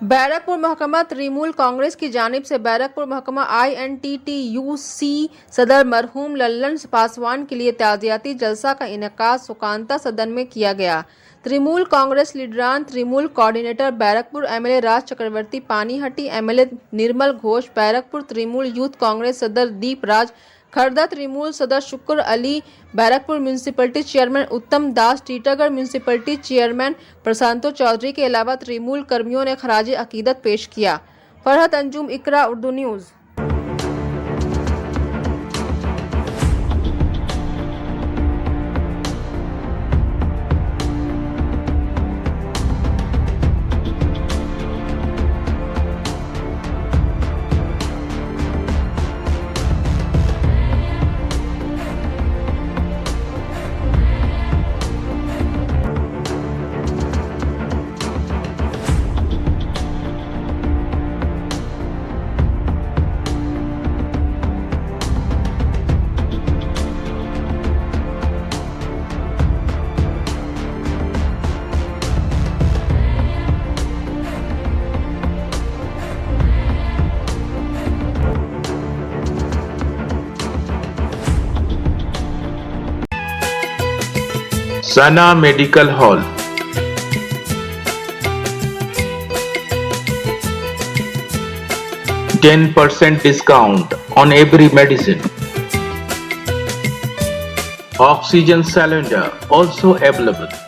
बैरकपुर महकमा तृणमूल कांग्रेस की जानिब से बैरकपुर महकमा INTTUC सदर मरहूम लल्लन पासवान के लिए ताज़ियाती जलसा का इनेकाद सुकांता सदन में किया गया। तृणमूल कांग्रेस लीडरान तृणमूल कोऑर्डिनेटर बैरकपुर MLA राज चक्रवर्ती पानीहट्टी, MLA निर्मल घोष बैरकपुर, तृणमूल यूथ कांग्रेस सदर दीप राज खरदा, तृणमूल सदर शुक्र Ali Barrackpore, municipality chairman Uttam Das, Titagarh municipality chairman Prashanto Chowdhury के अलावा तृणमूल कर्मियों ने खराजे अकीदत पेश किया। Farhat Anjum, Iqra, Urdu news. Sana Medical Hall, 10% discount on every medicine. Oxygen cylinder also available.